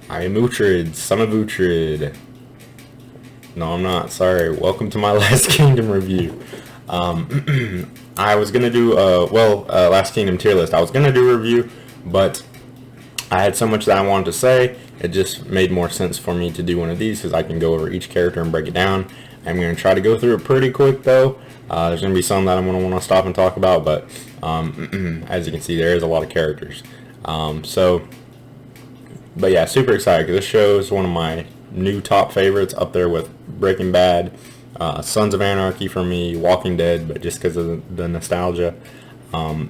I am Utrid, son of Utrid. No, I'm not. Sorry. Welcome to my Last Kingdom review. I was gonna do Last Kingdom tier list. I was gonna do a review, but I had so much that I wanted to say. It just made more sense for me to do one of these because I can go over each character and break it down. I'm gonna try to go through it pretty quick though. There's gonna be some that I'm gonna want to stop and talk about, but as you can see, there is a lot of characters. But yeah, super excited because this show is one of my new top favorites, up there with Breaking Bad, Sons of Anarchy for me, Walking Dead, but just because of the nostalgia. Yeah,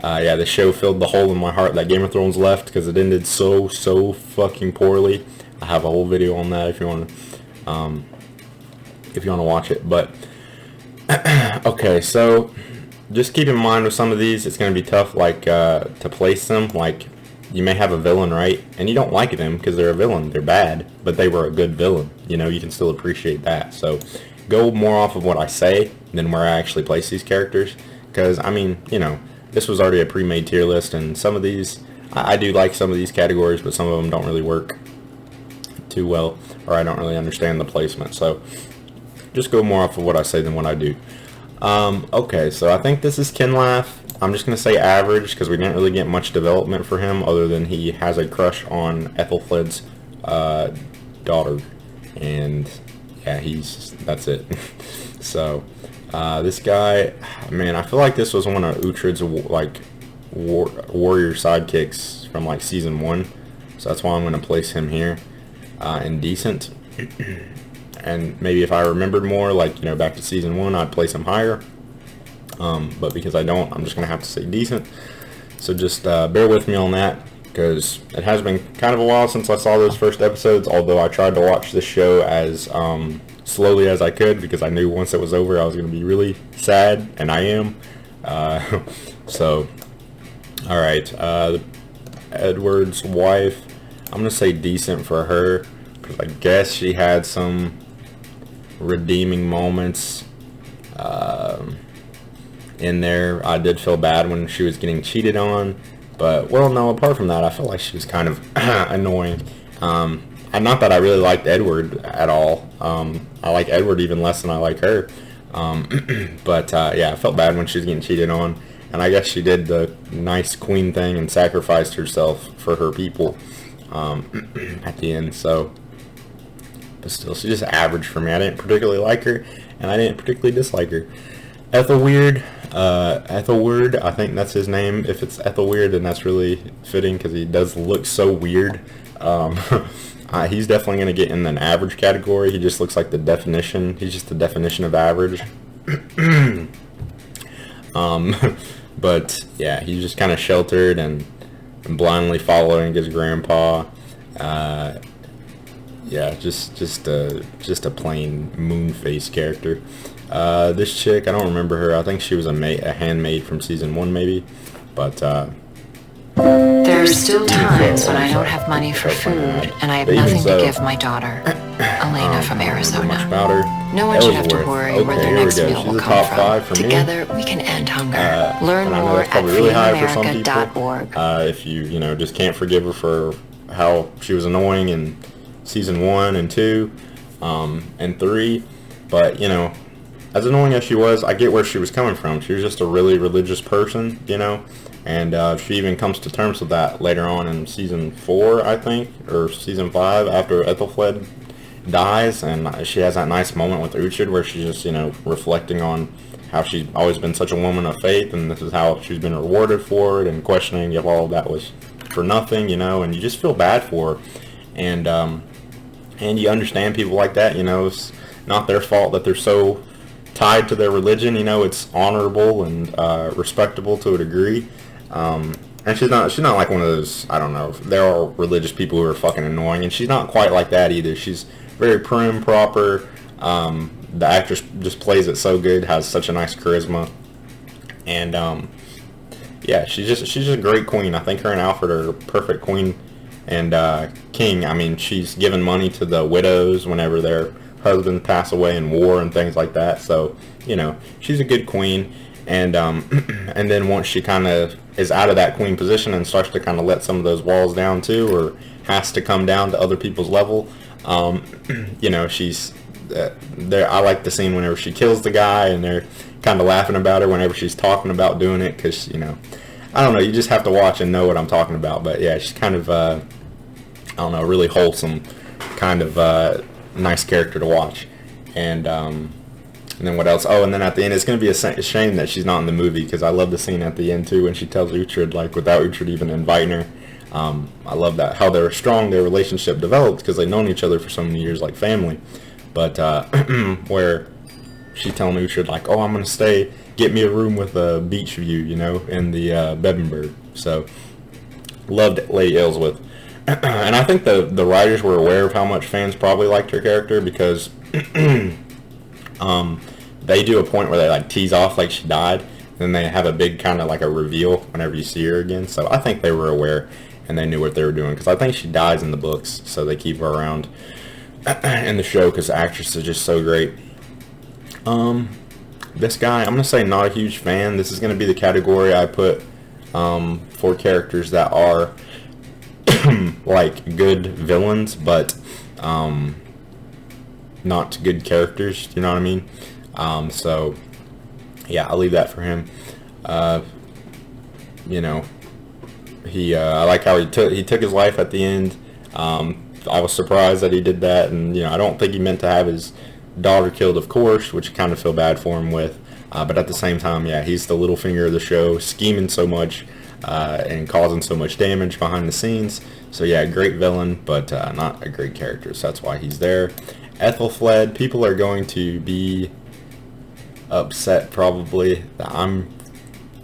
the show filled the hole in my heart that Game of Thrones left because it ended so fucking poorly. I have a whole video on that if you want to watch it. But okay, so just keep in mind with some of these, it's going to be tough, like to place them. Like, you may have a villain, right? And you don't like them because they're a villain. They're bad, but they were a good villain. You know, you can still appreciate that. So go more off of what I say than where I actually place these characters. Because, I mean, you know, this was already a pre-made tier list, and some of these, I do like some of these categories, but some of them don't really work too well, or I don't really understand the placement. So just go more off of what I say than what I do. Okay, so I think this is Laff. I'm just going to say average because we didn't really get much development for him other than he has a crush on Ethel Fled's daughter. And yeah, that's it. So this guy, man, I feel like this was one of Utrid's warrior sidekicks from like season 1. So that's why I'm going to place him here in decent. And maybe if I remembered more, like, you know, back to season 1, I'd place him higher. But because I don't, I'm just going to have to say decent. So just bear with me on that, because it has been kind of a while since I saw those first episodes, although I tried to watch this show as slowly as I could, because I knew once it was over I was going to be really sad, and I am. So, alright, Edward's wife, I'm going to say decent for her, because I guess she had some redeeming moments in there. I did feel bad when she was getting cheated on, but well, no, apart from that, I felt like she was kind of annoying. And not that I really liked Edward at all. I like Edward even less than I like her. Yeah, I felt bad when she was getting cheated on, and I guess she did the nice queen thing and sacrificed herself for her people at the end. So, but still, she's just average for me. I didn't particularly like her, and I didn't particularly dislike her. Ethelweird, I think that's his name. If it's Ethelweird, then that's really fitting because he does look so weird. He's definitely going to get in an average category. He just looks like the definition. He's just the definition of average. But yeah, he's just kind of sheltered and blindly following his grandpa. Yeah, just a plain moon face character. This chick, I don't remember her. I think she was a handmaid from season 1, maybe. But there are still times when I don't have money for food, and I have nothing to give my daughter, Elena from Arizona. No one should have to worry where their next meal will come from. Together, we can end hunger. Learn more at freedomamerica.org. If you just can't forgive her for how she was annoying in season 1 and 2 and 3, but as annoying as she was, I get where she was coming from. She was just a really religious person, and she even comes to terms with that later on in season 4, I think, or season 5, after Ethel Fled dies, and she has that nice moment with Utrid where she's just, reflecting on how she's always been such a woman of faith, and this is how she's been rewarded for it, and questioning if all of that was for nothing, and you just feel bad for her, and you understand people like that, it's not their fault that they're so tied to their religion, it's honorable and respectable to a degree. And she's not like one of those, I don't know, there are religious people who are fucking annoying, and she's not quite like that either. She's very prim, proper. The actress just plays it so good, has such a nice charisma, and yeah, she's just a great queen. I think her and Alfred are a perfect queen and king. I mean, she's given money to the widows whenever their husbands pass away in war and things like that. So she's a good queen. And and then once she kind of is out of that queen position and starts to kind of let some of those walls down too, or has to come down to other people's level. You know, she's there. I like the scene whenever she kills the guy and they're kind of laughing about her whenever she's talking about doing it, because, you know, I don't know, you just have to watch and know what I'm talking about. But yeah, she's kind of I don't know, really wholesome, kind of nice character to watch. And then what else? Oh, and then at the end, it's going to be a shame that she's not in the movie, because I love the scene at the end too when she tells Utrid, like, without Utrid even inviting her. I love that, how they're strong, their relationship developed, because they've known each other for so many years like family. But where she telling Utrid, like, oh, I'm going to stay, get me a room with a beach view, you know, in the Bebenberg. So loved Lady Aylesworth. And I think the writers were aware of how much fans probably liked her character, because they do a point where they like tease off like she died, then they have a big kind of like a reveal whenever you see her again. So I think they were aware and they knew what they were doing, because I think she dies in the books, so they keep her around in the show because the actress is just so great. This guy, I'm gonna say not a huge fan. This is gonna be the category I put for characters that are like good villains, but not good characters. You know what I mean? So yeah, I'll leave that for him. You know, I like how he took his life at the end. I was surprised that he did that, and you know, I don't think he meant to have his daughter killed, of course, which I kind of feel bad for him with. But at the same time, yeah, he's the little finger of the show, scheming so much and causing so much damage behind the scenes. So yeah, great villain, but not a great character, so that's why he's there. Ethel Fled, people are going to be upset probably that I'm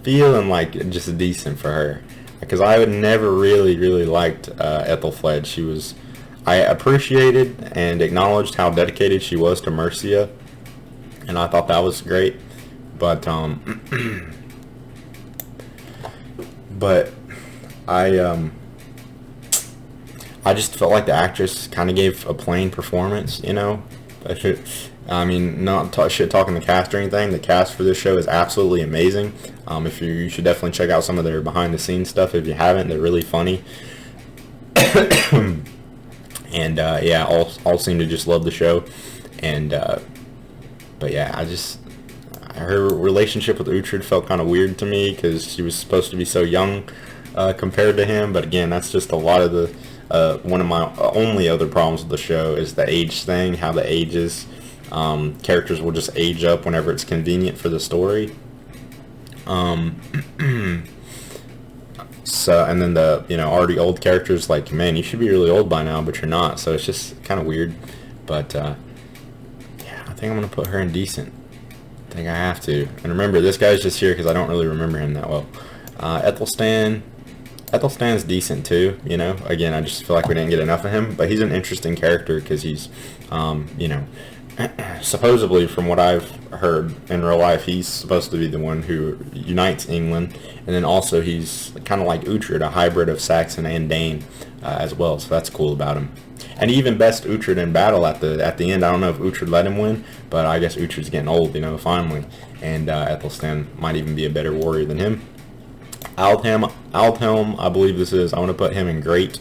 feeling like just decent for her, because I would never really liked Ethel Fled. I appreciated and acknowledged how dedicated she was to Mercia, and I thought that was great, but but I just felt like the actress kind of gave a plain performance, you know. I mean, not talking the cast or anything. The cast for this show is absolutely amazing. You should definitely check out some of their behind-the-scenes stuff if you haven't. They're really funny. And yeah, all seem to just love the show. And but yeah, her relationship with Utrid felt kind of weird to me, because she was supposed to be so young compared to him. But again, that's just a lot of the one of my only other problems with the show is the age thing, how the ages. Characters will just age up whenever it's convenient for the story. So, and then the, you know, already old characters, like, man, you should be really old by now, but you're not. So it's just kind of weird. But yeah, I think I'm gonna put her in decent. I think I have to. And remember, this guy's just here because I don't really remember him that well. Ethel Stan. Ethel Stan's decent too, you know. Again, I just feel like we didn't get enough of him, but he's an interesting character because he's, you know, supposedly, from what I've heard in real life, he's supposed to be the one who unites England, and then also he's kind of like Utrid, a hybrid of Saxon and Dane as well. So that's cool about him. And he even best Utrid in battle at the end. I don't know if Utrid let him win, but I guess Utrid's getting old, you know, finally, and Ethelstan might even be a better warrior than him. Aldhelm, I believe this is. I want to put him in great.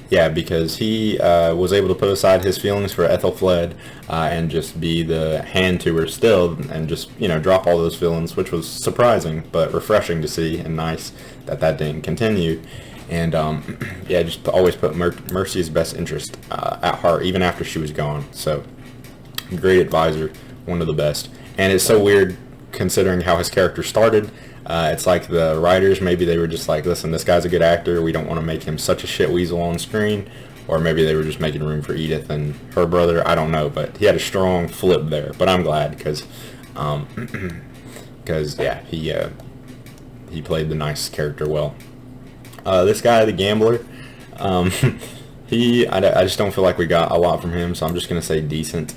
Yeah, because he was able to put aside his feelings for Ethel Fled and just be the hand to her still, and just, you know, drop all those feelings, which was surprising but refreshing to see, and nice that didn't continue. And yeah, just always put Mercia's best interest at heart, even after she was gone. So great advisor, one of the best. And it's so weird considering how his character started. It's like the writers, maybe they were just like, listen, this guy's a good actor, we don't want to make him such a shit weasel on screen. Or maybe they were just making room for Edith and her brother, I don't know. But he had a strong flip there. But I'm glad, because yeah, he played the nice character well. This guy, the gambler, I just don't feel like we got a lot from him, so I'm just going to say decent.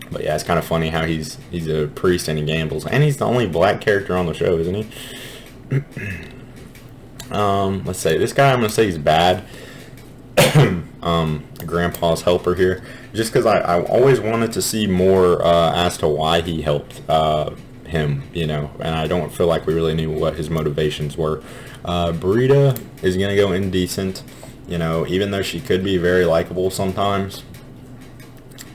But yeah, it's kind of funny how he's a priest and he gambles, and he's the only black character on the show, isn't he? Let's say this guy, I'm gonna say he's bad. Grandpa's helper here, just because I always wanted to see more as to why he helped him, you know, and I don't feel like we really knew what his motivations were. Burrita is going to go indecent, you know, even though she could be very likable sometimes.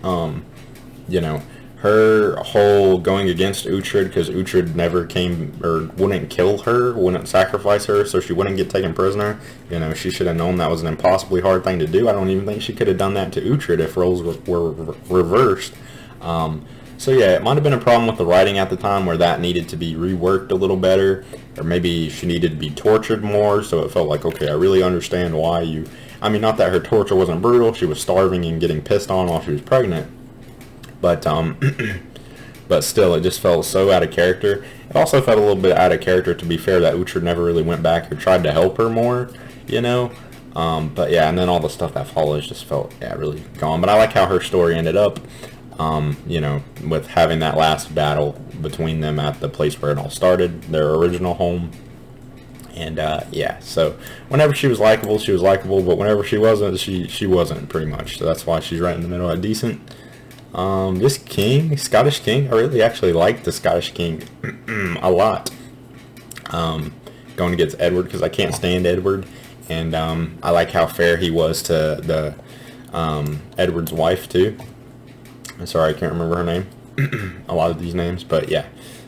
You know, her whole going against Utrid, because Utrid never came, or wouldn't kill her, wouldn't sacrifice her, so she wouldn't get taken prisoner. You know, she should have known that was an impossibly hard thing to do. I don't even think she could have done that to Utrid if roles were reversed. So yeah, it might have been a problem with the writing at the time where that needed to be reworked a little better, or maybe she needed to be tortured more, so it felt like, okay, I really understand why you... I mean, not that her torture wasn't brutal, she was starving and getting pissed on while she was pregnant, but but still, it just felt so out of character. It also felt a little bit out of character, to be fair, that Utrid never really went back or tried to help her more, you know? But yeah, and then all the stuff that follows just felt, yeah, really gone. But I like how her story ended up, you know, with having that last battle between them at the place where it all started, their original home. And yeah, so whenever she was likable, but whenever she wasn't, she wasn't, pretty much. So that's why she's right in the middle of decent. This king, Scottish king, I really actually like the Scottish king a lot. Going against Edward, because I can't stand Edward, and I like how fair he was to the Edward's wife too. I'm sorry, I can't remember her name. A lot of these names, but yeah.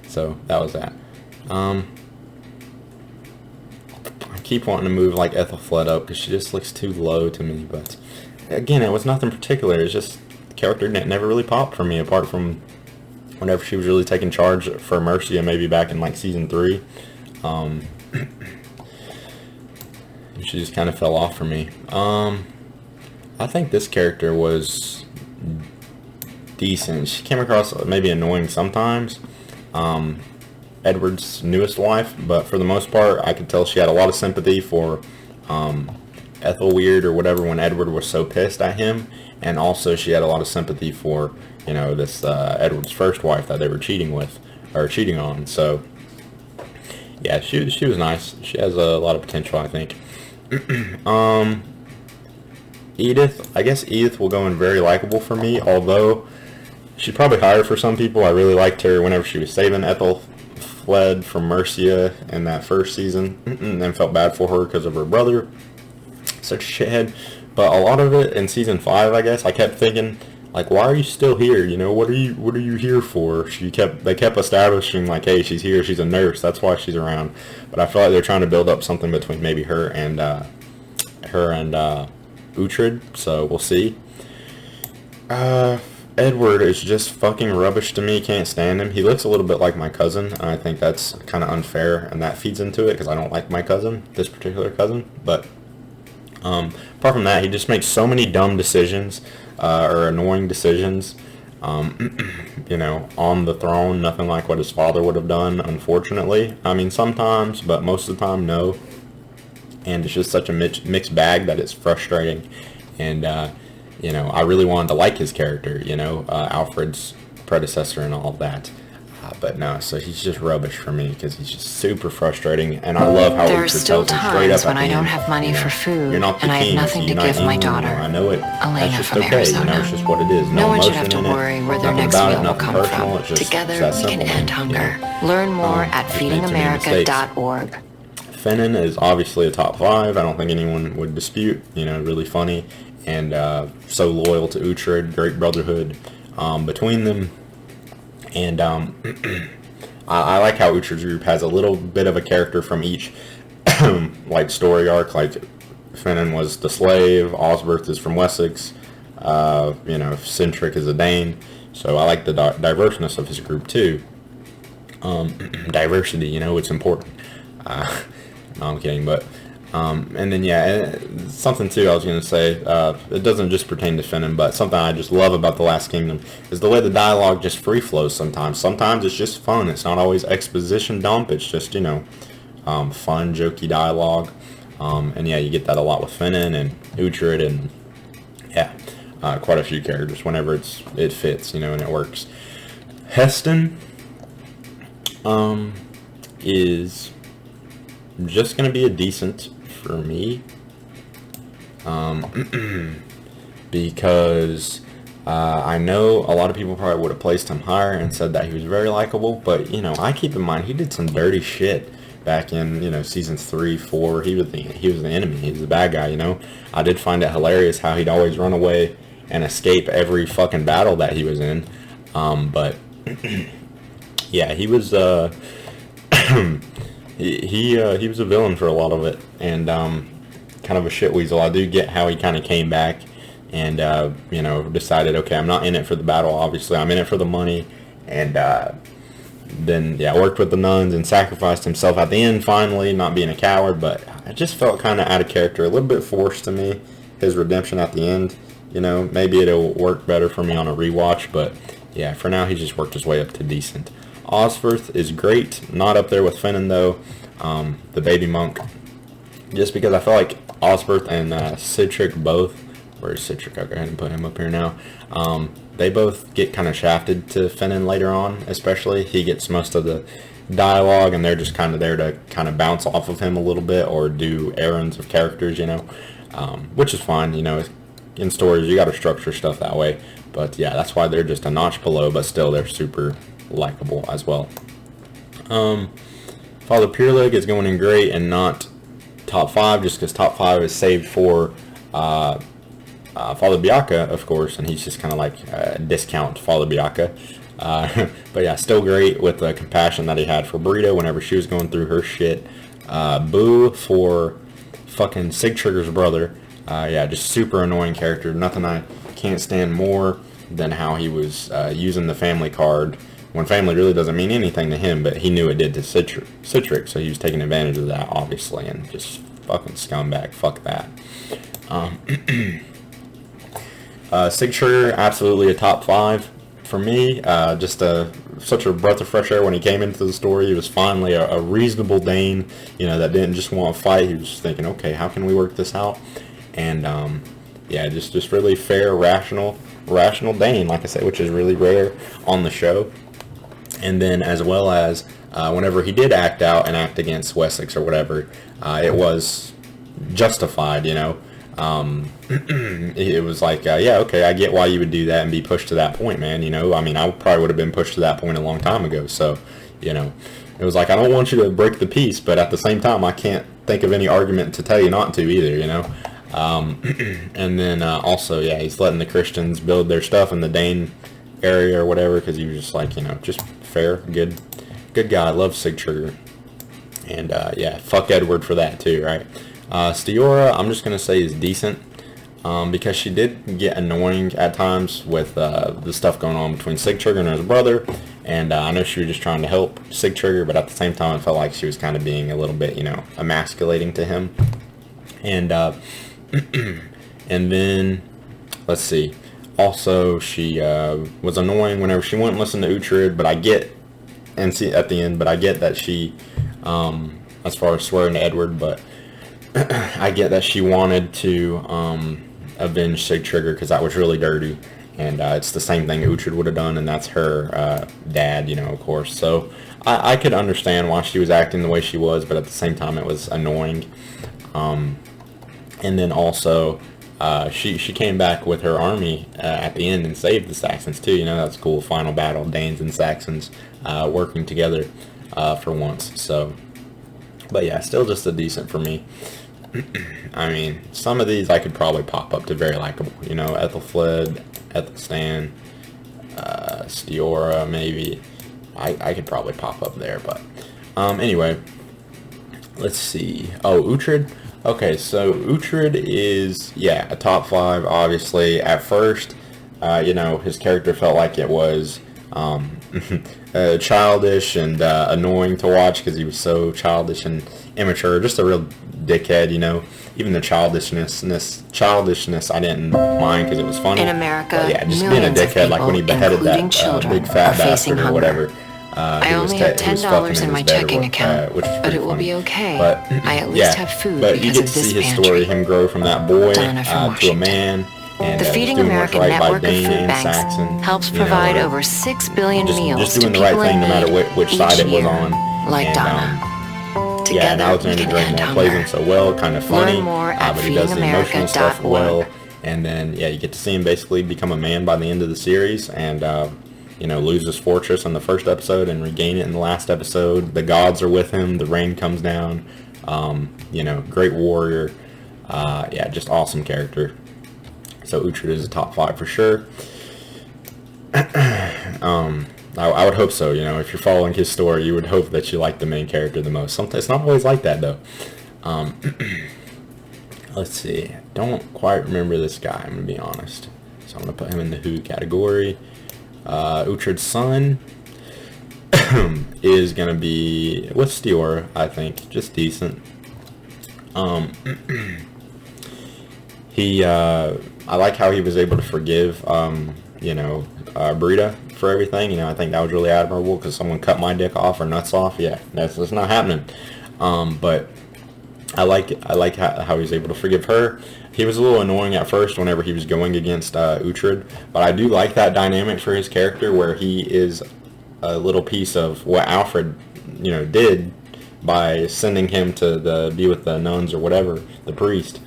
So that was that. I keep wanting to move like Ethel Fled up because she just looks too low to me. But again, it was nothing particular. It's just the character never really popped for me, apart from whenever she was really taking charge for Mercia, maybe back in like season 3. She just kind of fell off for me. I think this character was decent. She came across maybe annoying sometimes. Edward's newest wife, but for the most part, I could tell she had a lot of sympathy for Ethel Weird or whatever when Edward was so pissed at him, and also she had a lot of sympathy for, you know, this Edward's first wife that they were cheating on. So yeah, she was nice. She has a lot of potential, I think. Edith, I guess Edith will go in very likable for me, although she's probably higher for some people. I really liked her whenever she was saving Ethel Fled from Mercia in that first season, and then felt bad for her because of her brother. Such a shithead. But a lot of it in season 5, I guess, I kept thinking, like, why are you still here? You know, what are you here for? They kept establishing, like, hey, she's here, she's a nurse, that's why she's around. But I feel like they're trying to build up something between maybe her and Utrid, so we'll see. Edward is just fucking rubbish to me. Can't stand him. He looks a little bit like my cousin, and I think that's kind of unfair, and that feeds into it because I don't like my cousin, this particular cousin. But apart from that, he just makes so many dumb decisions or annoying decisions. You know, on the throne, nothing like what his father would have done, unfortunately. I mean, sometimes, but most of the time, no. And it's just such a mixed bag that it's frustrating. And you know, I really wanted to like his character, you know, Alfred's predecessor and all of that. But no, so he's just rubbish for me because he's just super frustrating. And I love how there are still times when I don't have money for food, and I have nothing to give my daughter, I know it. Elena from Arizona. You know, it's just what it is. No one should have to worry where their next meal will come from. Together, we can end hunger. Learn more at feedingamerica.org. Fennon is obviously a top 5. I don't think anyone would dispute. You know, really funny. And so loyal to Utrid, great brotherhood between them. And I like how Utrid's group has a little bit of a character from each like story arc. Like Fennon was the slave, Osberth is from Wessex, you know, Centric is a Dane. So I like the diverseness of his group too. Diversity, you know, it's important. No, I'm kidding, but and then yeah, something too I was going to say, it doesn't just pertain to Fennon, but something I just love about The Last Kingdom is the way the dialogue just free flows sometimes. Sometimes it's just fun. It's not always exposition dump. It's just, you know, fun, jokey dialogue. And yeah, you get that a lot with Fennon and Utrid and yeah, quite a few characters whenever it fits, you know, and it works. Heston is just going to be a decent for me, because I know a lot of people probably would have placed him higher and said that he was very likable, but, you know, I keep in mind he did some dirty shit back in, you know, seasons 3, 4. He was the enemy. He was the bad guy, you know. I did find it hilarious how he'd always run away and escape every fucking battle that he was in. But yeah, he was he was a villain for a lot of it, and kind of a shitweasel. I do get how he kind of came back and you know, decided, okay, I'm not in it for the battle, obviously, I'm in it for the money, and then yeah, worked with the nuns and sacrificed himself at the end, finally, not being a coward. But it just felt kind of out of character, a little bit forced to me, his redemption at the end. You know, maybe it'll work better for me on a rewatch, but yeah, for now, he just worked his way up to decent. Osferth is great, not up there with Finnan though, the baby monk, just because I feel like Osferth and Citric both, where's Citric? I'll go ahead and put him up here now. They both get kind of shafted to Finnan later on, especially. He gets most of the dialogue, and they're just kind of there to kind of bounce off of him a little bit or do errands of characters, you know, which is fine, you know. In stories, you got to structure stuff that way. But yeah, that's why they're just a notch below, but still they're super likable as well. Father Pureleg is going in great and not top 5, just because top 5 is saved for Father Biaka, of course, and he's just kind of like discount Father Biaka. But yeah, still great with the compassion that he had for Burrita whenever she was going through her shit. Boo for fucking Sigtrigger's brother. Yeah, just super annoying character. Nothing I can't stand more than how he was using the family card when family really doesn't mean anything to him, but he knew it did to Citric, so he was taking advantage of that, obviously, and just fucking scumbag. Fuck that. Sigtrigger, absolutely a top 5 for me. Just such a breath of fresh air when he came into the story. He was finally a reasonable Dane, you know, that didn't just want to fight. He was just thinking, okay, how can we work this out? And yeah, just really fair, rational Dane, like I said, which is really rare on the show. And then as well as whenever he did act out and act against Wessex or whatever, it was justified, you know. It was like, yeah, okay, I get why you would do that and be pushed to that point, man, you know. I mean, I probably would have been pushed to that point a long time ago, so, you know, it was like, I don't want you to break the peace, but at the same time, I can't think of any argument to tell you not to either, you know. And then also, yeah, he's letting the Christians build their stuff in the Dane area or whatever, because he was just like, you know, just fair, good guy. I love Sigtrigger. And yeah, fuck Edward for that too, right? Stiora, I'm just gonna say is decent, because she did get annoying at times with the stuff going on between Sigtrigger and his brother, and I know she was just trying to help Sigtrigger, but at the same time, I felt like she was kind of being a little bit, you know, emasculating to him. And and then let's see. Also, she was annoying whenever she wouldn't listen to Utrid, but I get, and see at the end, but I get that she, as far as swearing to Edward, but I get that she wanted to avenge Sigtrigger because that was really dirty, and it's the same thing Utrid would have done, and that's her dad, you know, of course. So I could understand why she was acting the way she was, but at the same time, it was annoying. And then also, she came back with her army at the end and saved the Saxons too. You know, that's cool. Final battle, Danes and Saxons working together for once. So, but yeah, still just a decent for me. I mean, some of these I could probably pop up to very likable. You know, Ethel Fled, Ethel Stan, Stiora, maybe. I could probably pop up there, but anyway, let's see. Oh, Utrid. Okay, so Utrid is, yeah, a top 5, obviously. At first, you know, his character felt like it was childish and annoying to watch because he was so childish and immature. Just a real dickhead, you know. Even the childishness I didn't mind because it was funny. In America, but yeah, just being a dickhead, like when he beheaded that big fat bastard or whatever. I only have $10 in my checking account, but it will be okay. But, I at least have food but because you of get to this see his pantry. story, him grow from that boy to a man. And, the Feeding America network of food banks helps provide over 6 billion meals to people in need no matter which side it was on. Like and, Donna. Yeah, and Alexander Draymond plays him so well, kind of funny, Learn more at but he does the emotional stuff well. And then, yeah, you get to see him basically become a man by the end of the series, and, you know, lose his fortress in the first episode and regain it in the last episode. The gods are with him. The rain comes down. You know, great warrior. Yeah, just awesome character. So Utrid is a top 5 for sure. I would hope so. You know, if you're following his story, you would hope that you like the main character the most. Sometimes it's not always like that, though. Let's see. I don't quite remember this guy, I'm going to be honest. So I'm going to put him in the who category. Utrid's son is going to be with Stiora, I think. Just decent. I like how he was able to forgive, you know, Burrita for everything. You know, I think that was really admirable, because someone cut my dick off or nuts off. Yeah, that's not happening. But I like how he was able to forgive her. He was a little annoying at first whenever he was going against Utrid, but I do like that dynamic for his character, where he is a little piece of what Alfred, you know, did by sending him to be with the nuns or whatever, the priest.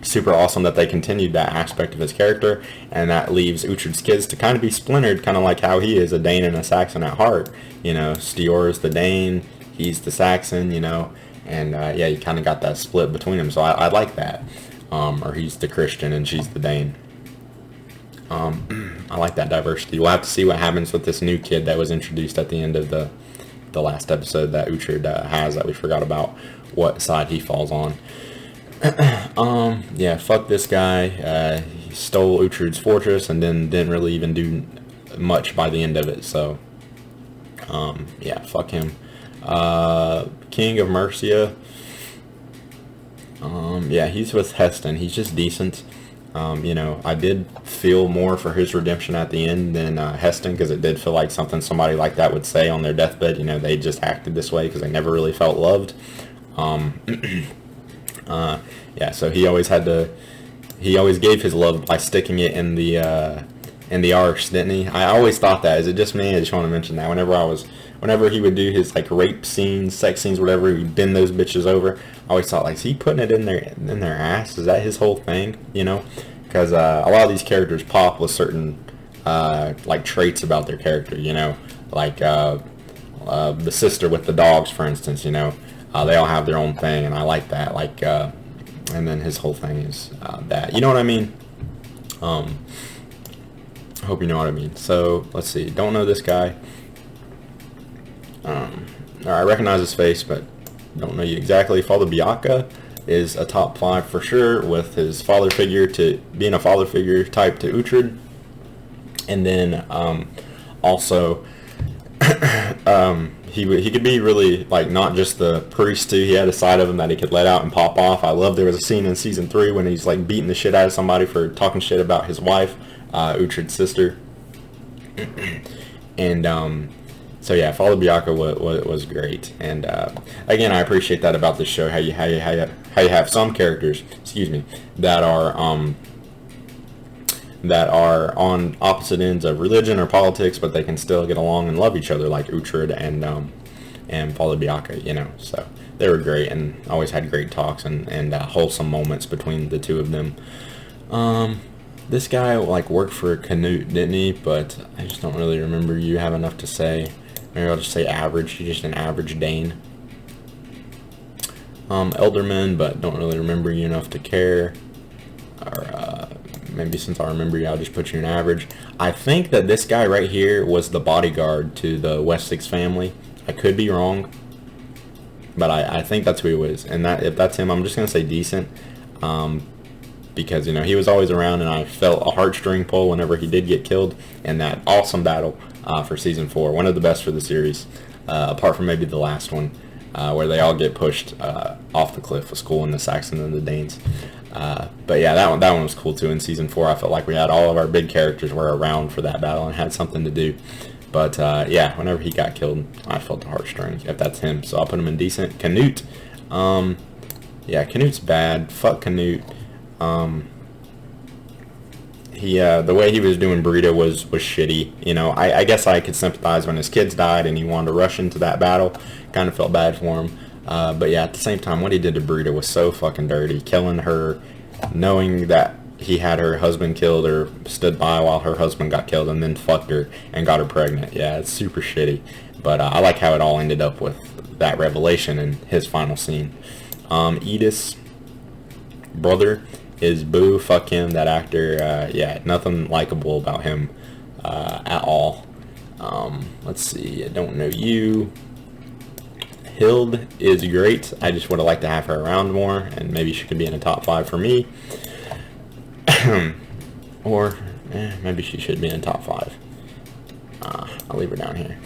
Super awesome that they continued that aspect of his character, and that leaves Utrid's kids to kind of be splintered, kind of like how he is a Dane and a Saxon at heart. You know, Stiora's the Dane, he's the Saxon, you know, and yeah, you kind of got that split between them, so I like that. Or he's the Christian and she's the Dane. I like that diversity. We'll have to see what happens with this new kid that was introduced at the end of the last episode that Utrid has, that we forgot about what side he falls on. Yeah, fuck this guy. He stole Utrid's fortress and then didn't really even do much by the end of it, so yeah, fuck him. King of Mercia, yeah, he's with Heston. He's just decent. You know, I did feel more for his redemption at the end than Heston, because it did feel like something somebody like that would say on their deathbed. You know, they just acted this way because they never really felt loved. Yeah, so he always gave his love by sticking it in the arse, didn't he? I always thought that. Is it just me? I just want to mention that whenever he would do his like rape scenes, sex scenes, whatever, he'd bend those bitches over. I always thought, like, is he putting it in their ass? Is that his whole thing? You know, because a lot of these characters pop with certain like traits about their character. You know, like the sister with the dogs, for instance. You know, they all have their own thing, and I like that. Like, and then his whole thing is that. You know what I mean? I hope you know what I mean. So let's see. Don't know this guy. I recognize his face, but don't know you exactly. Father Bianca is a top 5 for sure, with his father figure to being a father figure type to Utrid, and then also he could be really like not just the priest too. He had a side of him that he could let out and pop off. I love there was a scene in season 3 when he's like beating the shit out of somebody for talking shit about his wife, Utrecht Sister, and so yeah, Father Bianca was great, and again, I appreciate that about this show. How you have some characters, excuse me, that are on opposite ends of religion or politics, but they can still get along and love each other, like Utrid and Father Bianca. You know, so they were great and always had great talks and wholesome moments between the two of them. This guy like worked for Canute, didn't he? But I just don't really remember you have enough to say. Maybe I'll just say average. He's just an average Dane. Elderman, but don't really remember you enough to care. Or maybe since I remember you, I'll just put you in average. I think that this guy right here was the bodyguard to the Wessex family. I could be wrong, but I think that's who he was. And that if that's him, I'm just gonna say decent. Because, you know, he was always around, and I felt a heartstring pull whenever he did get killed in that awesome battle for season 4. One of the best for the series, apart from maybe the last one, where they all get pushed off the cliff was cool, in the Saxon and the Danes. But yeah, that one was cool too. In season 4, I felt like we had all of our big characters were around for that battle and had something to do. But yeah, whenever he got killed, I felt the heartstrings, if that's him. So I'll put him in decent. Canute, yeah, Canute's bad. Fuck Canute. The way he was doing Burrita was shitty. You know, I guess I could sympathize when his kids died and he wanted to rush into that battle. Kind of felt bad for him. But yeah, at the same time, what he did to Burrita was so fucking dirty. Killing her knowing that he had her husband killed or stood by while her husband got killed and then fucked her and got her pregnant. Yeah, it's super shitty. But I like how it all ended up with that revelation in his final scene. Edith's brother is Boo. Fuck him, that actor. Yeah, nothing likable about him at all. Let's see, I don't know you. Hild is great. I just would have liked to have her around more, and maybe she could be in the top 5 for me. Or maybe she should be in the top 5. I'll leave her down here.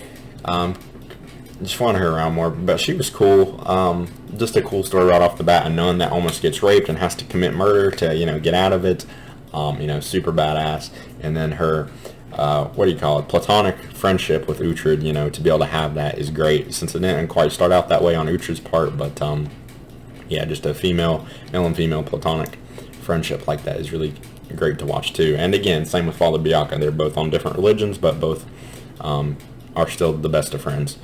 Just wanted her around more, but she was cool. Just a cool story right off the bat. A nun that almost gets raped and has to commit murder to, you know, get out of it. Super badass. And then her, what do you call it, platonic friendship with Utrid, you know, to be able to have that is great, since it didn't quite start out that way on Utrid's part, but yeah, just a male and female platonic friendship like that is really great to watch too. And again, same with Father Bianca. They're both on different religions, but both are still the best of friends.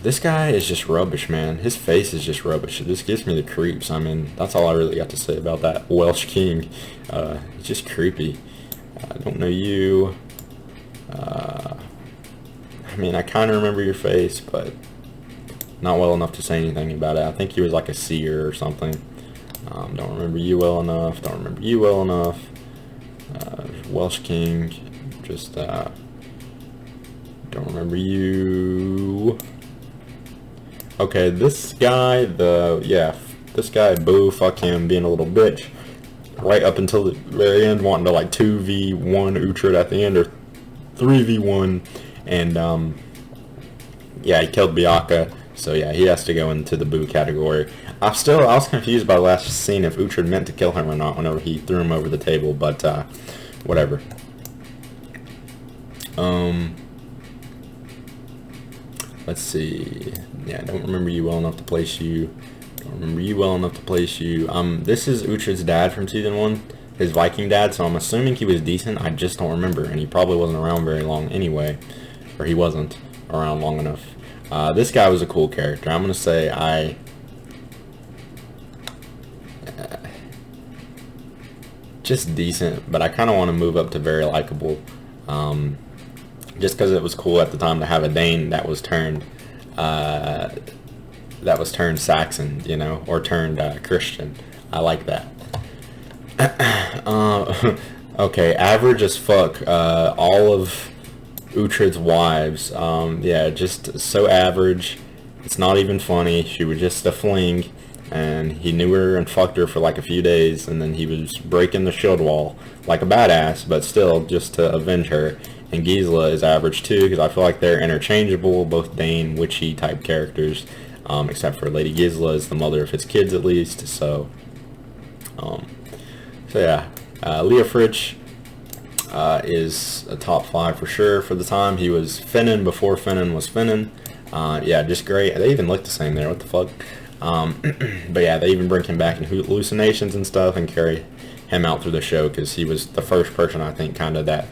This guy is just rubbish, man. His face is just rubbish. It just gives me the creeps. I mean, that's all I really got to say about that Welsh King. It's just creepy. I don't know you. I mean, I kind of remember your face, but not well enough to say anything about it. I think he was like a seer or something. Don't remember you well enough. Don't remember you well enough. Welsh King. Just don't remember you. Okay, this guy, this guy, Boo, fuck him, being a little bitch. Right up until the very end, wanting to like 2v1 Utrid at the end, or 3v1, and yeah, he killed Bianca, so yeah, he has to go into the Boo category. I was confused by the last scene if Utrid meant to kill him or not whenever he threw him over the table, but whatever. Let's see. Yeah, I don't remember you well enough to place you. Don't remember you well enough to place you. This is Utrid's dad from season 1, his Viking dad, so I'm assuming he was decent. I just don't remember, and he probably wasn't around very long anyway, or he wasn't around long enough. This guy was a cool character. I'm gonna say just decent, but I kind of want to move up to very likable. Just because it was cool at the time to have a Dane that was turned Saxon, you know, or turned Christian. I like that. Okay, average as fuck. All of Utrid's wives, yeah, just so average. It's not even funny. She was just a fling, and he knew her and fucked her for like a few days, and then he was breaking the shield wall like a badass, but still just to avenge her. And Gisela is average too, because I feel like they're interchangeable, both Dane, witchy type characters, except for Lady Gisela is the mother of his kids at least. So yeah, Leofric is a top 5 for sure for the time. He was Finnan before Finnan was Finnan. Yeah, just great. They even look the same there. What the fuck? But yeah, they even bring him back in hallucinations and stuff and carry him out through the show, because he was the first person, I think, kind of that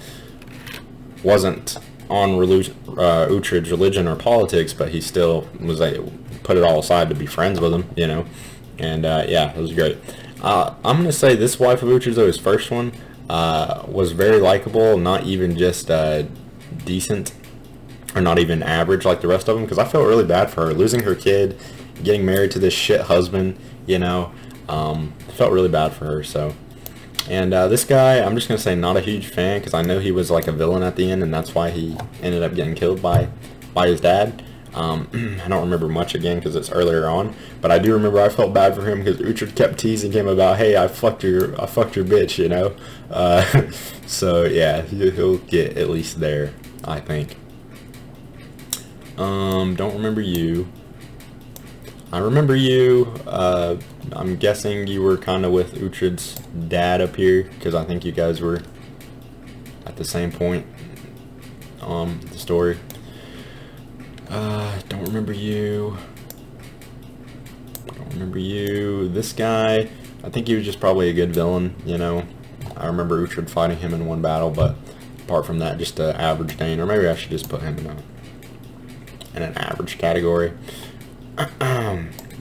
wasn't on Utrid's religion or politics, but he still was like, put it all aside to be friends with him, you know. And yeah, it was great. I'm gonna say this wife of Utrid's, though, his first one, was very likable, not even just decent, or not even average like the rest of them, because I felt really bad for her losing her kid, getting married to this shit husband, you know. Felt really bad for her. So, and this guy, I'm just gonna say not a huge fan, because I know he was like a villain at the end, and that's why he ended up getting killed by his dad. I don't remember much again because it's earlier on, but I do remember I felt bad for him because Utrid kept teasing him about, hey, I fucked your bitch, you know. So yeah, he'll get at least there, I think. Don't remember you. I remember you. I'm guessing you were kind of with Utrid's dad up here, because I think you guys were at the same point the story. Don't remember you. Don't remember you. This guy, I think he was just probably a good villain, you know. I remember Utrid fighting him in one battle, but apart from that, just an average Dane. Or maybe I should just put him in an average category.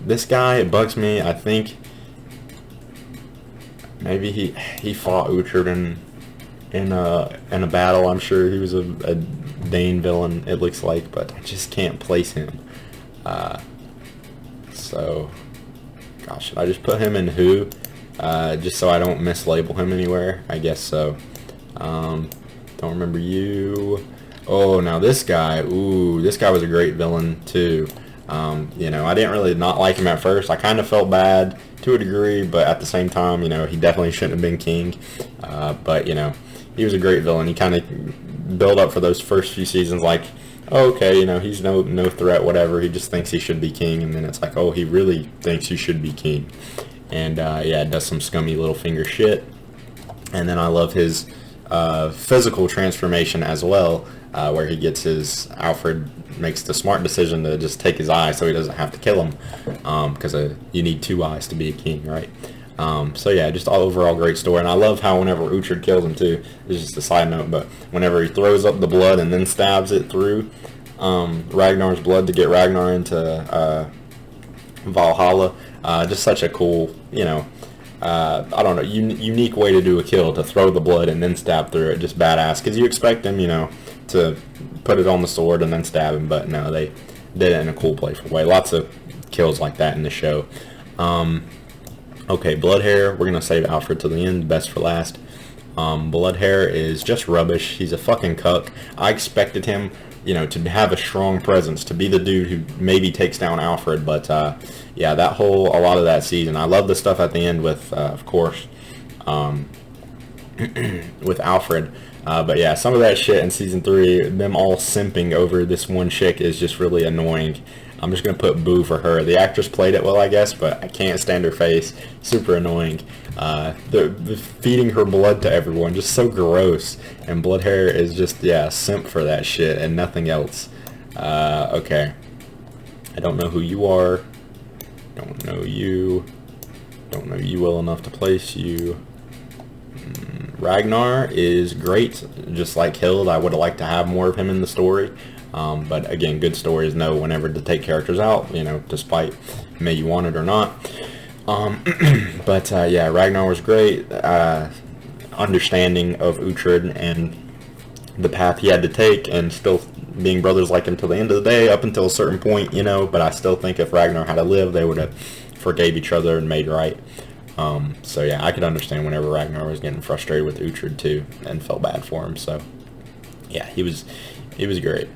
This guy, it bugs me. I think maybe he fought Utrid in a battle. I'm sure he was a Dane villain, it looks like, but I just can't place him. So, gosh, should I just put him in who? Just so I don't mislabel him anywhere? I guess so. Don't remember you. Oh, now this guy. Ooh, this guy was a great villain too. You know, I didn't really not like him at first. I kind of felt bad to a degree, but at the same time, you know, he definitely shouldn't have been king. But, you know, he was a great villain. He kind of built up for those first few seasons like, oh, okay, you know, he's no threat, whatever. He just thinks he should be king. And then it's like, oh, he really thinks he should be king. And, yeah, does some scummy little finger shit. And then I love his physical transformation as well, where he gets Alfred makes the smart decision to just take his eye so he doesn't have to kill him, because you need 2 eyes to be a king, right? So yeah, just all overall great story. And I love how whenever Utrid kills him too, it's just a side note, but whenever he throws up the blood and then stabs it through Ragnar's blood to get Ragnar into Valhalla, just such a cool, you know, I don't know, unique way to do a kill, to throw the blood and then stab through it. Just badass, because you expect him, you know, to put it on the sword and then stab him, but no, they did it in a cool, playful way. Lots of kills like that in the show. Okay, Bloodhair, we're gonna save Alfred to the end, best for last. Bloodhair is just rubbish. He's a fucking cuck. I expected him, you know, to have a strong presence, to be the dude who maybe takes down Alfred, but yeah, a lot of that season. I love the stuff at the end with, of course, with Alfred, but yeah, some of that shit in season 3, them all simping over this one chick, is just really annoying. I'm just gonna put boo for her. The actress played it well, I guess, but I can't stand her face. Super annoying. The feeding her blood to everyone, just so gross. And Bloodhair is just, yeah, simp for that shit and nothing else. Okay. I don't know who you are. Don't know you. Don't know you well enough to place you. Ragnar is great, just like Hild. I would have liked to have more of him in the story. But again, good stories know whenever to take characters out, you know, despite may you want it or not. But yeah, Ragnar was great. Understanding of Utrid and the path he had to take, and still being brothers like him till the end of the day, up until a certain point, you know. But I still think if Ragnar had to live, they would have forgave each other and made right. So yeah, I could understand whenever Ragnar was getting frustrated with Utrid too, and felt bad for him. So yeah, he was great.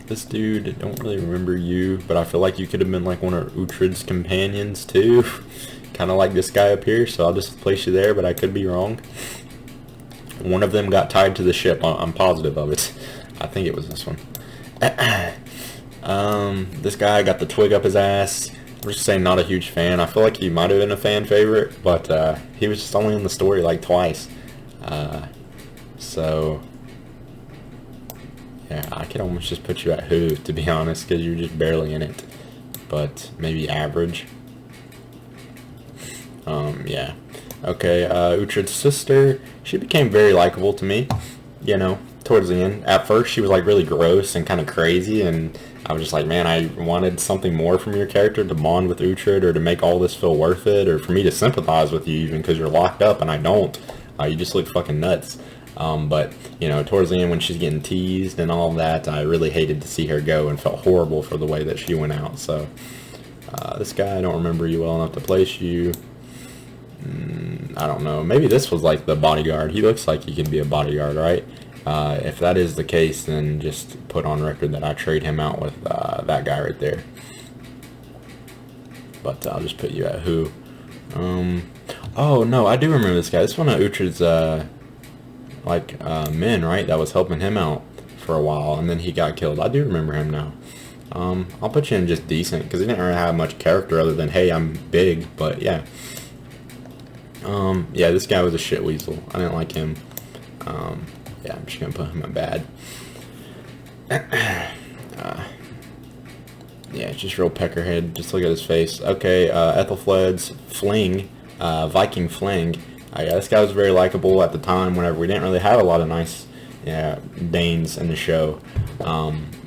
This dude, don't really remember you, but I feel like you could have been like one of Utrid's companions too. Kind of like this guy up here, so I'll just place you there, but I could be wrong. One of them got tied to the ship, I'm positive of it. I think it was this one. This guy got the twig up his ass. I'm just saying, not a huge fan. I feel like he might have been a fan favorite, but he was just only in the story like twice. So yeah, I could almost just put you at who, to be honest, because you're just barely in it. But maybe average. Yeah. Okay, Utrecht Sister, she became very likable to me, you know, towards the end. At first, she was like really gross and kind of crazy, and I was just like, man, I wanted something more from your character, to bond with Utrid, or to make all this feel worth it, or for me to sympathize with you even, because you're locked up and I don't. You just look fucking nuts. But, you know, towards the end when she's getting teased and all that, I really hated to see her go and felt horrible for the way that she went out. So, this guy, I don't remember you well enough to place you. I don't know. Maybe this was like the bodyguard. He looks like he could be a bodyguard, right? If that is the case, then just put on record that I trade him out with that guy right there. But I'll just put you at who. Oh, no, I do remember this guy. This is one of Utrid's men, right, that was helping him out for a while, and then he got killed. I do remember him now. I'll put you in just decent, because he didn't really have much character other than, hey, I'm big, but yeah. Yeah, this guy was a shit weasel. I didn't like him. Yeah, I'm just gonna put him in bad. Yeah, it's just real peckerhead. Just look at his face. Okay, Ethel Fled's Fling, Viking Fling. Yeah, this guy was very likable at the time, whenever we didn't really have a lot of nice Danes in the show.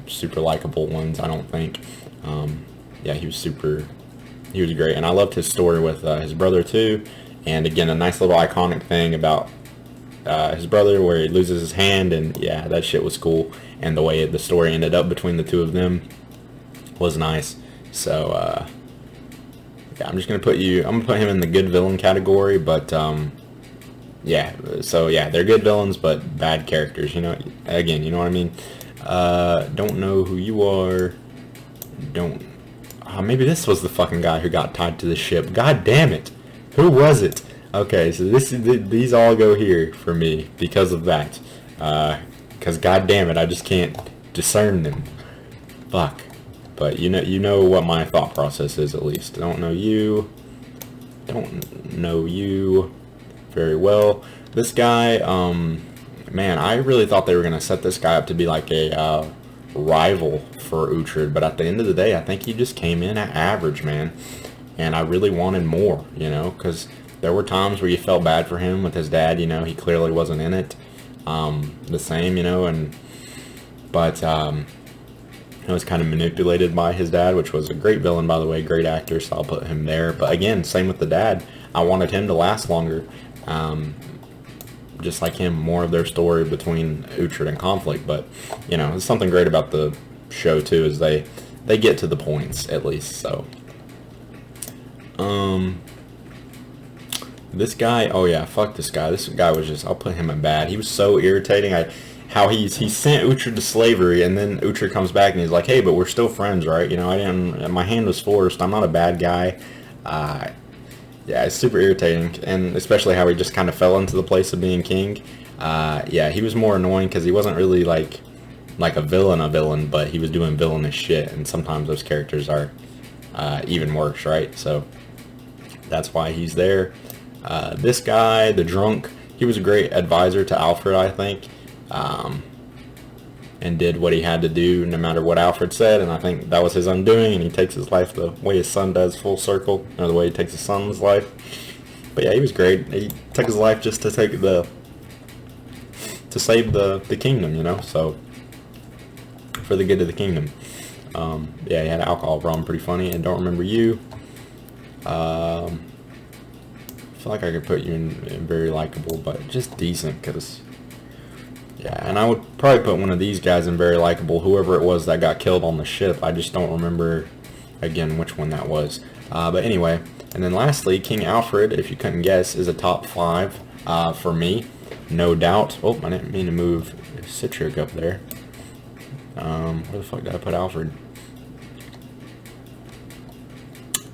Super likable ones, I don't think. Yeah, he was super he was great. And I loved his story with his brother too. And again, a nice little iconic thing about his brother where he loses his hand, and yeah, that shit was cool. And the way the story ended up between the two of them was nice. So yeah, I'm just gonna put him in the good villain category. But yeah, so yeah, they're good villains but bad characters. You know, again, you know what I mean. Don't know who you are. Maybe this was the fucking guy who got tied to the ship. God damn it, who was it? Okay, so these all go here for me because of that. Because god damn it, I just can't discern them. Fuck. But you know what my thought process is, at least. Don't know you very well. This guy, man, I really thought they were gonna set this guy up to be like a rival for Utrid, but at the end of the day, I think he just came in at average, man. And I really wanted more, you know, because there were times where you felt bad for him with his dad. You know, he clearly wasn't in it the same, you know, but he was kind of manipulated by his dad, which was a great villain, by the way, great actor, so I'll put him there. But again, same with the dad. I wanted him to last longer, just like him, more of their story between Utrid and conflict. But you know, it's something great about the show too, is they get to the points at least. So this guy, oh yeah, fuck this guy. This guy was just, I'll put him in bad. He was so irritating. How he sent Utrid to slavery, and then Utrid comes back and he's like, hey, but we're still friends, right? You know, my hand was forced. I'm not a bad guy. Yeah, it's super irritating, and especially how he just kind of fell into the place of being king. Yeah, he was more annoying because he wasn't really like a villain, but he was doing villainous shit, and sometimes those characters are even worse, right? So that's why he's there. This guy, the drunk, he was a great advisor to Alfred, I think, and did what he had to do no matter what Alfred said, and I think that was his undoing, and he takes his life the way his son does, full circle, or the way he takes his son's life. But yeah, he was great. He took his life just to save the kingdom, you know, so for the good of the kingdom. Yeah, he had an alcohol problem, pretty funny. And don't remember you. I feel like I could put you in very likable, but just decent, because yeah, and I would probably put one of these guys in very likable, whoever it was that got killed on the ship. I just don't remember again which one that was. But anyway, and then lastly, King Alfred, if you couldn't guess, is a top 5 for me, no doubt. Oh, I didn't mean to move Citric up there. Where the fuck did I put Alfred?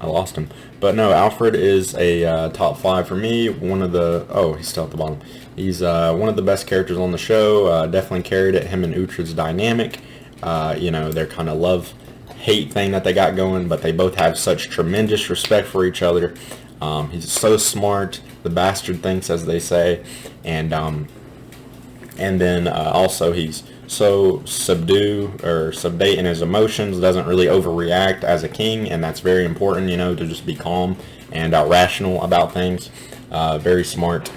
I lost him. But no, Alfred is a top 5 for me. One of the... Oh, he's still at the bottom. He's one of the best characters on the show. Definitely carried it. Him and Utrid's dynamic. You know, their kind of love-hate thing that they got going, but they both have such tremendous respect for each other. He's so smart. The bastard thinks, as they say. And then also he's so subdate in his emotions, doesn't really overreact as a king, and that's very important, you know, to just be calm and rational about things. Very smart.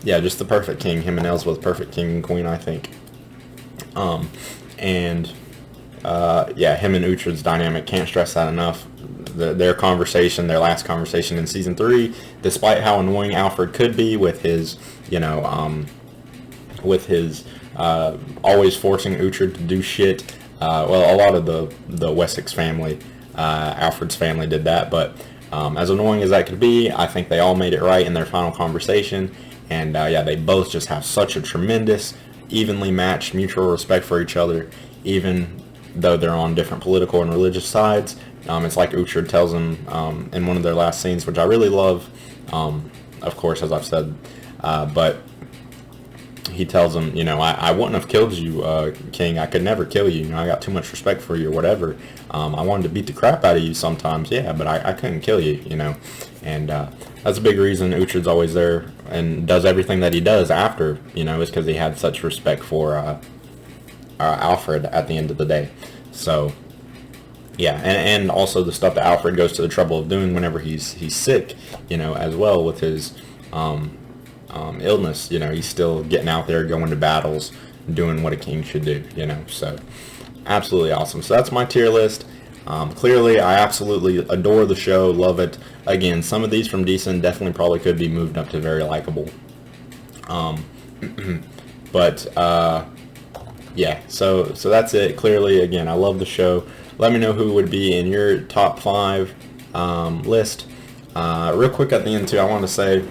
Yeah, just the perfect king. Him and Ellsworth, perfect king and queen, I think. Yeah, him and Utrid's dynamic, can't stress that enough. Their conversation, their last conversation in season 3, despite how annoying Alfred could be with his, you know, always forcing Utrid to do shit. Well, a lot of the Wessex family, Alfred's family did that, but as annoying as that could be, I think they all made it right in their final conversation. And yeah, they both just have such a tremendous, evenly matched mutual respect for each other, even though they're on different political and religious sides. It's like Utrid tells him in one of their last scenes, which I really love, of course, as I've said, but he tells him, you know, I wouldn't have killed you, King. I could never kill you. You know, I got too much respect for you or whatever. I wanted to beat the crap out of you sometimes, yeah, but I couldn't kill you, you know. And that's a big reason Utrid's always there and does everything that he does after, you know, is because he had such respect for Alfred at the end of the day. So, yeah, and also the stuff that Alfred goes to the trouble of doing whenever he's sick, you know, as well with his illness. You know, he's still getting out there, going to battles, doing what a king should do, you know. So absolutely awesome. So that's my tier list. Clearly, I absolutely adore the show, love it. Again, some of these from decent definitely probably could be moved up to very likable. But yeah, so that's it. Clearly, again, I love the show. Let me know who would be in your top 5 list. Real quick at the end too, I want to say,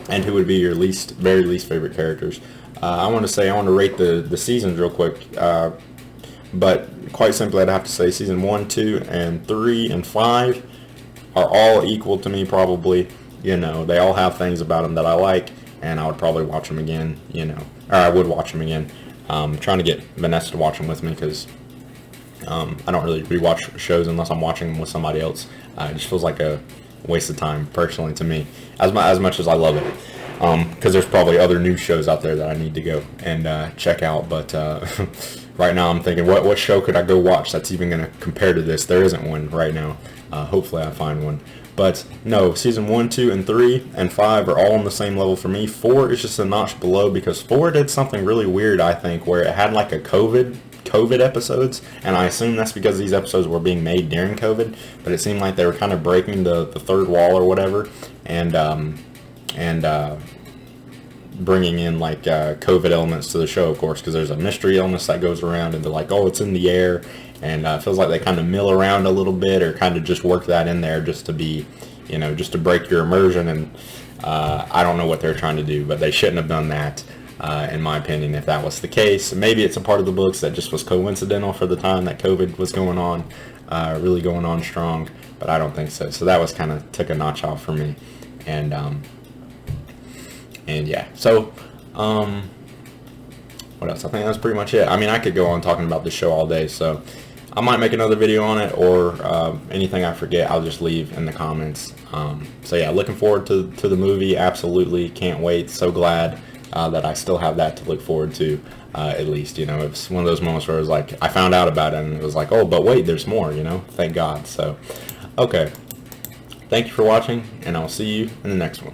and who would be your very least favorite characters. I want to rate the seasons real quick. But quite simply, I'd have to say season 1, 2, and 3, and 5 are all equal to me, probably. You know, they all have things about them that I like, and I would probably watch them again, you know. Or I would watch them again. Trying to get Vanessa to watch them with me, because I don't really rewatch shows unless I'm watching them with somebody else. It just feels like a waste of time, personally, to me, as much as I love it. Because there's probably other new shows out there that I need to go and check out, but right now I'm thinking, what show could I go watch that's even going to compare to this? There isn't one right now. Hopefully I find one. But no, season 1, 2, and 3, and 5 are all on the same level for me. 4 is just a notch below, because 4 did something really weird, I think, where it had like a COVID episodes, and I assume that's because these episodes were being made during COVID, but it seemed like they were kind of breaking the third wall or whatever, and bringing in like COVID elements to the show, of course, because there's a mystery illness that goes around, and they're like, oh, it's in the air, and it feels like they kind of mill around a little bit, or kind of just work that in there just to be, you know, just to break your immersion, and I don't know what they're trying to do, but they shouldn't have done that, in my opinion, if that was the case. Maybe it's a part of the books that just was coincidental for the time that COVID was going on, really going on strong, but I don't think so. So that was kind of took a notch off for me, and yeah, so, what else? I think that's pretty much it. I mean, I could go on talking about this show all day, so I might make another video on it, or anything I forget, I'll just leave in the comments. So yeah, looking forward to the movie, absolutely, can't wait, so glad that I still have that to look forward to, at least, you know. It's one of those moments where it was like, I found out about it, and it was like, oh, but wait, there's more, you know, thank God. So, okay, thank you for watching, and I'll see you in the next one.